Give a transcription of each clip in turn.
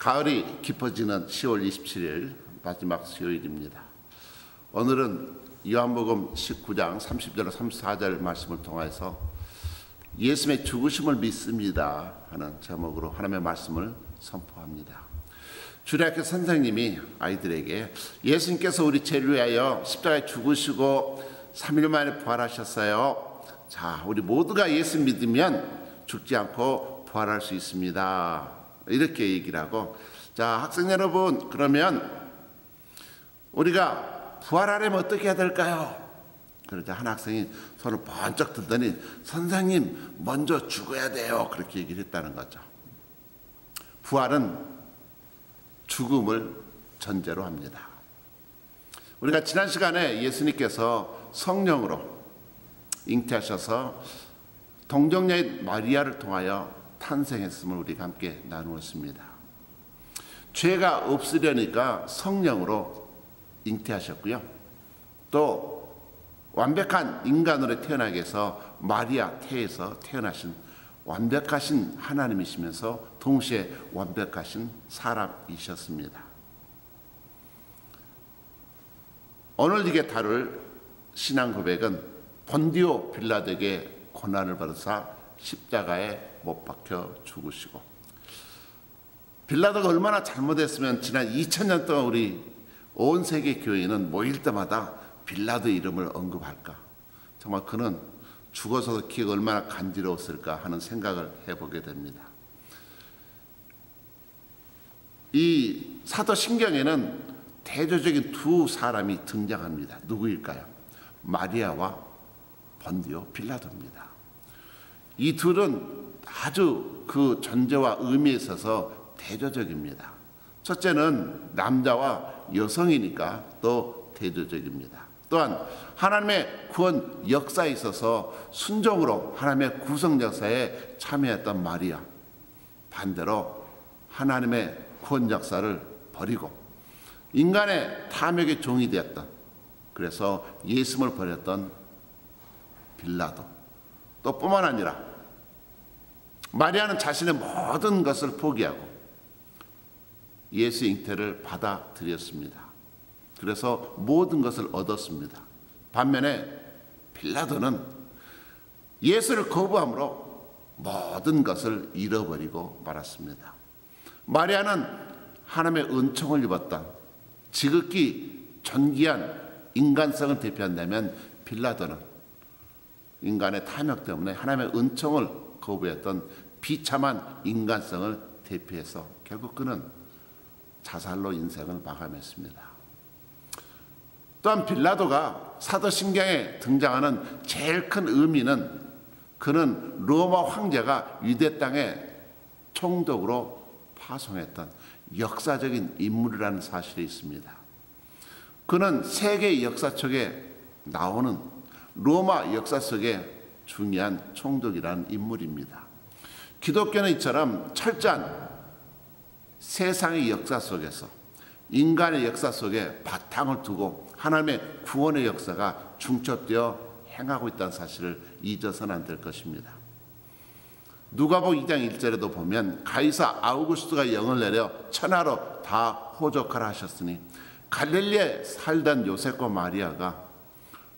가을이 깊어지는 10월 27일 마지막 수요일입니다. 오늘은 요한복음 19장 30절 34절 말씀을 통해서 예수님의 죽으심을 믿습니다 하는 제목으로 하나님의 말씀을 선포합니다. 주일학교 선생님이 아이들에게 예수님께서 우리 죄를 위하여 십자가에 죽으시고 3일 만에 부활하셨어요. 자, 우리 모두가 예수 믿으면 죽지 않고 부활할 수 있습니다. 이렇게 얘기를 하고, 자, 학생 여러분, 그러면 우리가 부활하려면 어떻게 해야 될까요? 그러자 한 학생이 손을 번쩍 들더니 선생님 먼저 죽어야 돼요, 그렇게 얘기를 했다는 거죠. 부활은 죽음을 전제로 합니다. 우리가 지난 시간에 예수님께서 성령으로 잉태하셔서 동정녀인 마리아를 통하여 탄생했음을 우리가 함께 나누었습니다. 죄가 없으려니까 성령으로 잉태하셨고요. 또 완벽한 인간으로 태어나게 해서 마리아 태에서 태어나신 완벽하신 하나님이시면서 동시에 완벽하신 사람이셨습니다. 오늘 이게 다룰 신앙 고백은 본디오 빌라도에게 고난을 받으사 십자가에 못 박혀 죽으시고, 빌라도가 얼마나 잘못했으면 지난 2000년 동안 우리 온 세계 교회는 모일 때마다 빌라도 이름을 언급할까. 정말 그는 죽어서 기가 얼마나 간지러웠을까 하는 생각을 해보게 됩니다. 이 사도신경에는 대조적인 두 사람이 등장합니다. 누구일까요? 마리아와 본디오 빌라도입니다. 이 둘은 아주 그 존재와 의미에 있어서 대조적입니다. 첫째는 남자와 여성이니까 또 대조적입니다. 또한 하나님의 구원 역사에 있어서 순종으로 하나님의 구성 역사에 참여했던 마리아, 반대로 하나님의 구원 역사를 버리고 인간의 탐욕의 종이 되었던, 그래서 예수님을 버렸던 빌라도, 또 뿐만 아니라 마리아는 자신의 모든 것을 포기하고 예수 잉태를 받아들였습니다. 그래서 모든 것을 얻었습니다. 반면에 빌라도는 예수를 거부함으로 모든 것을 잃어버리고 말았습니다. 마리아는 하나님의 은총을 입었던 지극히 존귀한 인간성을 대표한다면, 빌라도는 인간의 탐욕 때문에 하나님의 은총을 거부했던 비참한 인간성을 대표해서 결국 그는 자살로 인생을 마감했습니다. 또한 빌라도가 사도신경에 등장하는 제일 큰 의미는 그는 로마 황제가 유대 땅에 총독으로 파송했던 역사적인 인물이라는 사실이 있습니다. 그는 세계 역사 속에 나오는 로마 역사 속에 중요한 총독이라는 인물입니다. 기독교는 이처럼 철저한 세상의 역사 속에서, 인간의 역사 속에 바탕을 두고 하나님의 구원의 역사가 중첩되어 행하고 있다는 사실을 잊어서는 안 될 것입니다. 누가복음 2장 1절에도 보면 가이사 아우구스투가 영을 내려 천하로 다 호족하라 하셨으니 갈릴리에 살던 요셉과 마리아가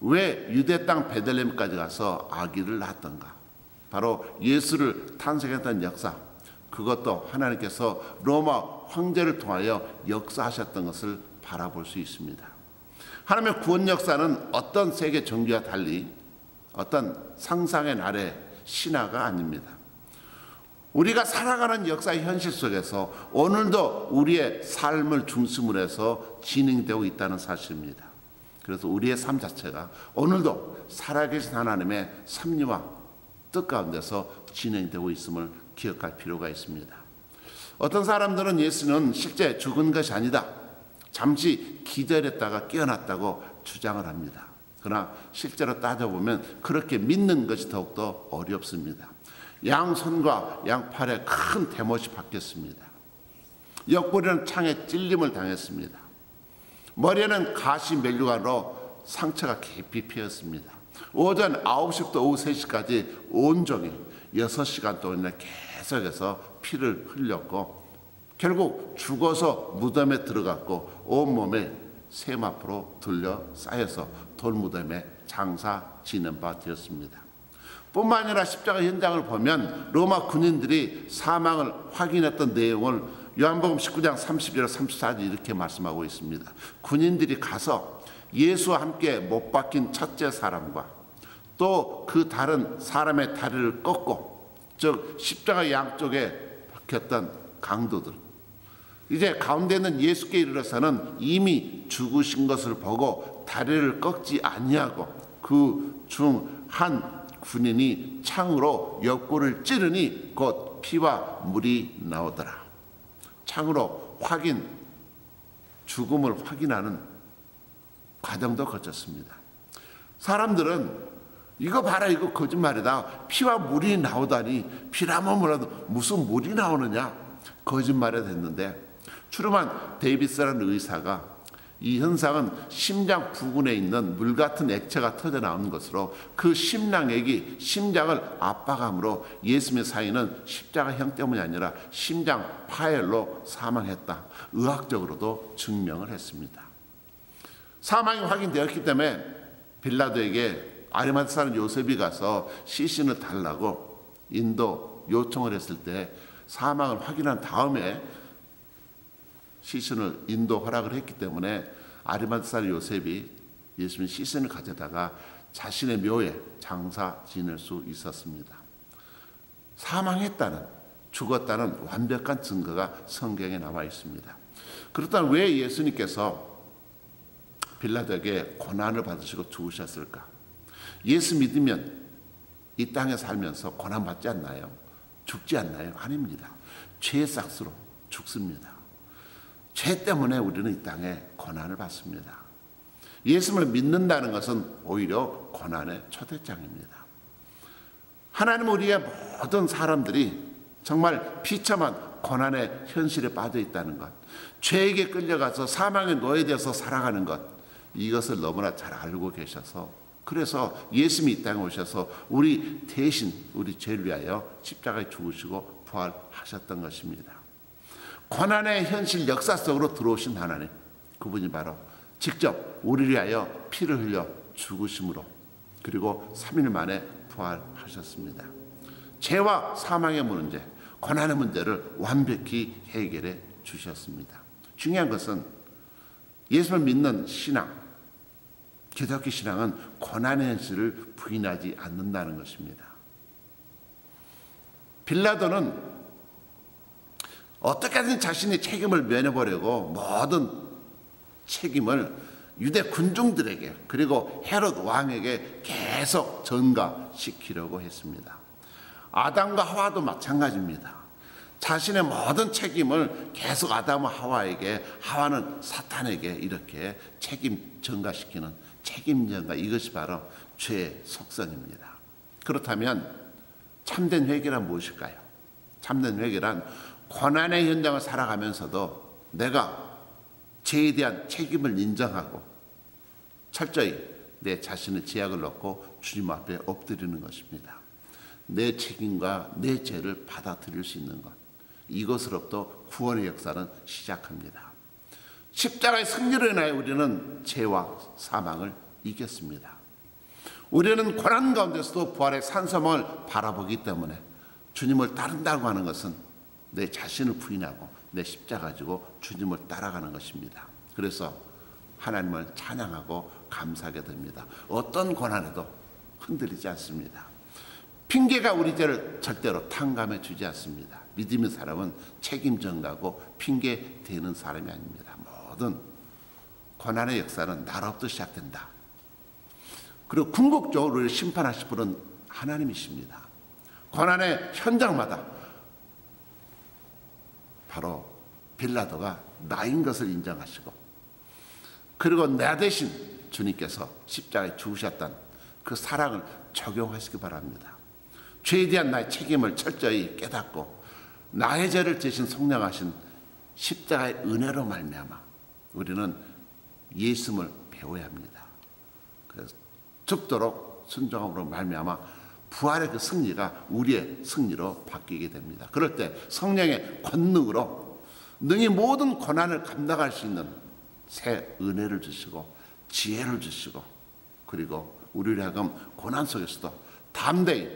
왜 유대 땅 베들레헴까지 가서 아기를 낳았던가? 바로 예수를 탄생했던 역사, 그것도 하나님께서 로마 황제를 통하여 역사하셨던 것을 바라볼 수 있습니다. 하나님의 구원 역사는 어떤 세계 종교와 달리 어떤 상상의 나라의 신화가 아닙니다. 우리가 살아가는 역사의 현실 속에서 오늘도 우리의 삶을 중심으로 해서 진행되고 있다는 사실입니다. 그래서 우리의 삶 자체가 오늘도 살아계신 하나님의 섭리와 뜻 가운데서 진행되고 있음을 기억할 필요가 있습니다. 어떤 사람들은 예수는 실제 죽은 것이 아니다, 잠시 기절했다가 깨어났다고 주장을 합니다. 그러나 실제로 따져보면 그렇게 믿는 것이 더욱더 어렵습니다. 양손과 양팔에 큰 대못이 박혔습니다. 옆구리는 창에 찔림을 당했습니다. 머리에는 가시 멜류관으로 상처가 깊이 피었습니다. 오전 9시부터 오후 3시까지 온종일 6시간 동안 계속해서 피를 흘렸고 결국 죽어서 무덤에 들어갔고 온몸에 세마포로 둘러싸여서 돌무덤에 장사 지는 바 되었습니다. 뿐만 아니라 십자가 현장을 보면 로마 군인들이 사망을 확인했던 내용을 요한복음 19장 30절 34절 이렇게 말씀하고 있습니다. 군인들이 가서 예수와 함께 못 박힌 첫째 사람과 또 그 다른 사람의 다리를 꺾고, 즉 십자가 양쪽에 박혔던 강도들, 이제 가운데 있는 예수께 이르러서는 이미 죽으신 것을 보고 다리를 꺾지 아니하고 그 중 한 군인이 창으로 옆구리를 찌르니 곧 피와 물이 나오더라. 창으로 죽음을 확인하는 과정도 거쳤습니다. 사람들은 이거 봐라, 이거 거짓말이다, 피와 물이 나오다니, 피라면 뭐라도 무슨 물이 나오느냐, 거짓말을 했는데, 추름한 데이비스라는 의사가 이 현상은 심장 부근에 있는 물 같은 액체가 터져 나오는 것으로 그 심낭액이 심장을 압박함으로 예수님의 사인은 십자가형 때문이 아니라 심장 파열로 사망했다, 의학적으로도 증명을 했습니다. 사망이 확인되었기 때문에 빌라도에게 아리마대 사람 요셉이 가서 시신을 달라고 인도 요청을 했을 때 사망을 확인한 다음에 시신을 인도 허락을 했기 때문에 아리마대 사람 요셉이 예수님 시신을 가져다가 자신의 묘에 장사 지낼 수 있었습니다. 사망했다는, 죽었다는 완벽한 증거가 성경에 남아 있습니다. 그렇다면 왜 예수님께서 빌라도에게 고난을 받으시고 죽으셨을까? 예수 믿으면 이 땅에 살면서 고난받지 않나요? 죽지 않나요? 아닙니다. 죄의 싹스로 죽습니다. 죄 때문에 우리는 이 땅에 고난을 받습니다. 예수를 믿는다는 것은 오히려 고난의 초대장입니다. 하나님은 우리의 모든 사람들이 정말 비참한 고난의 현실에 빠져 있다는 것, 죄에게 끌려가서 사망의 노예되어서 살아가는 것, 이것을 너무나 잘 알고 계셔서, 그래서 예수님이 이 땅에 오셔서 우리 대신 우리 죄를 위하여 십자가에 죽으시고 부활하셨던 것입니다. 고난의 현실 역사 속으로 들어오신 하나님, 그분이 바로 직접 우리를 위하여 피를 흘려 죽으심으로, 그리고 3일 만에 부활하셨습니다. 죄와 사망의 문제, 고난의 문제를 완벽히 해결해 주셨습니다. 중요한 것은 예수를 믿는 신앙, 기독교 신앙은 고난의 현실을 부인하지 않는다는 것입니다. 빌라도는 어떻게든 자신의 책임을 면해보려고 모든 책임을 유대 군중들에게, 그리고 헤롯 왕에게 계속 전가시키려고 했습니다. 아담과 하와도 마찬가지입니다. 자신의 모든 책임을 계속 아담과 하와에게, 하와는 사탄에게 이렇게 책임 전가시키는 책임 전가, 이것이 바로 죄의 속성입니다. 그렇다면 참된 회개란 무엇일까요? 참된 회개란 고난의 현장을 살아가면서도 내가 죄에 대한 책임을 인정하고 철저히 내 자신의 죄악을 놓고 주님 앞에 엎드리는 것입니다. 내 책임과 내 죄를 받아들일 수 있는 것, 이것으로부터 구원의 역사는 시작합니다. 십자가의 승리로 인하여 우리는 죄와 사망을 이겼습니다. 우리는 고난 가운데서도 부활의 산소망을 바라보기 때문에 주님을 따른다고 하는 것은 내 자신을 부인하고 내 십자가 가지고 주님을 따라가는 것입니다. 그래서 하나님을 찬양하고 감사하게 됩니다. 어떤 고난에도 흔들리지 않습니다. 핑계가 우리 죄를 절대로 탕감해 주지 않습니다. 믿음의 사람은 책임 전가고 핑계 대는 사람이 아닙니다. 모든 고난의 역사는 나로부터 시작된다. 그리고 궁극적으로 우리를 심판하실 분은 하나님이십니다. 고난의 현장마다 바로 빌라도가 나인 것을 인정하시고, 그리고 나 대신 주님께서 십자가에 죽으셨던 그 사랑을 적용하시기 바랍니다. 죄에 대한 나의 책임을 철저히 깨닫고 나의 죄를 대신 속량하신 십자가의 은혜로 말미암아 우리는 예수님을 배워야 합니다. 그래서 죽도록 순종함으로 말미암아 부활의 그 승리가 우리의 승리로 바뀌게 됩니다. 그럴 때 성령의 권능으로 능히 모든 고난을 감당할 수 있는 새 은혜를 주시고 지혜를 주시고, 그리고 우리를 하여금 고난 속에서도 담대히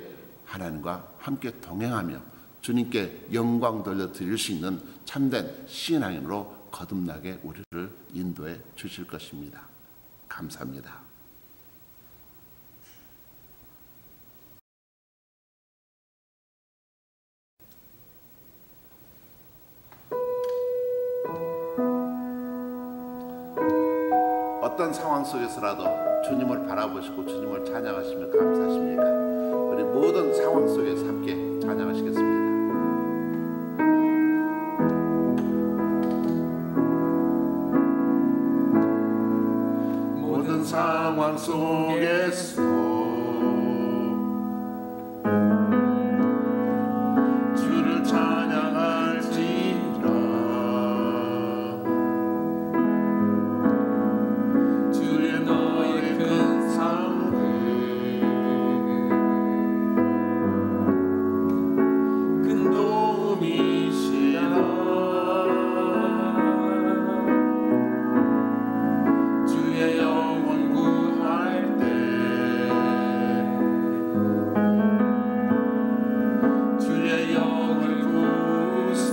하나님과 함께 동행하며 주님께 영광 돌려드릴 수 있는 참된 신앙인으로 거듭나게 우리를 인도해 주실 것입니다. 감사합니다. 어떤 상황 속에서라도 주님을 바라보시고 주님을 찬양하시며 감사하십니까? 우리 모든 상황 속에서 함께 찬양하시겠습니다. 모든 상황 속에서 주를 찬양할지라. 주의 너의 큰 사랑을 큰 도움이시라. 주의 영혼 구할 때 주의 영을 구사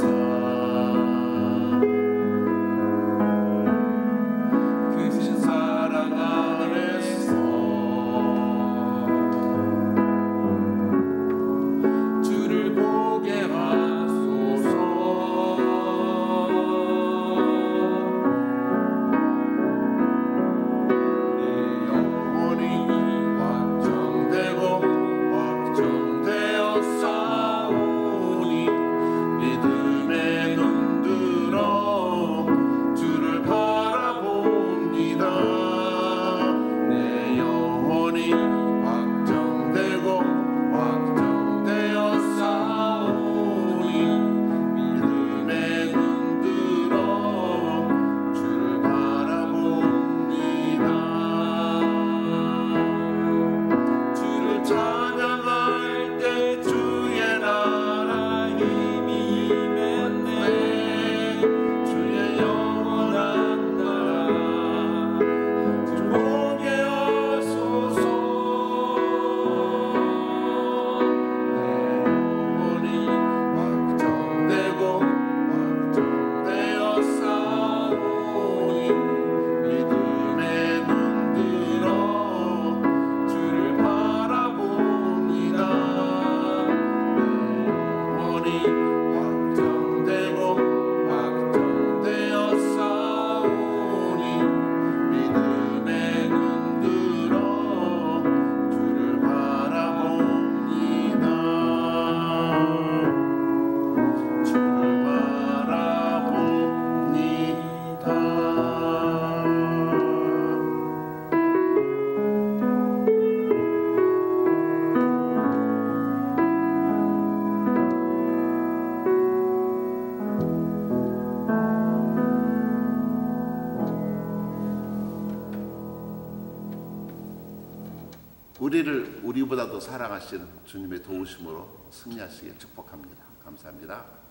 크신 사랑 안에서 주를 보게 하소서. 내 영혼이 확정되고 확정되어 싸우니 믿음의 눈 들어 주를 바라봅니다. 내 영혼이 확정되고 확정되어 싸우니 믿음의 눈 들어 주를 바라봅니다. 주를 찬양할 때 주의 나라 힘이 임했네. 주의 영원한 나라 주 보게 하소서. 내 영혼이 확정되고 확정되어 싸우니 믿음의 눈 들어 주를 바라봅니다. 내 영혼이 확정되고 확정되어 싸우니 믿음의 눈 들어 주를 바라봅니다. 주를 바라봅니다. 우리를 우리보다도 사랑하시는 주님의 도우심으로 승리하시길 축복합니다. 감사합니다.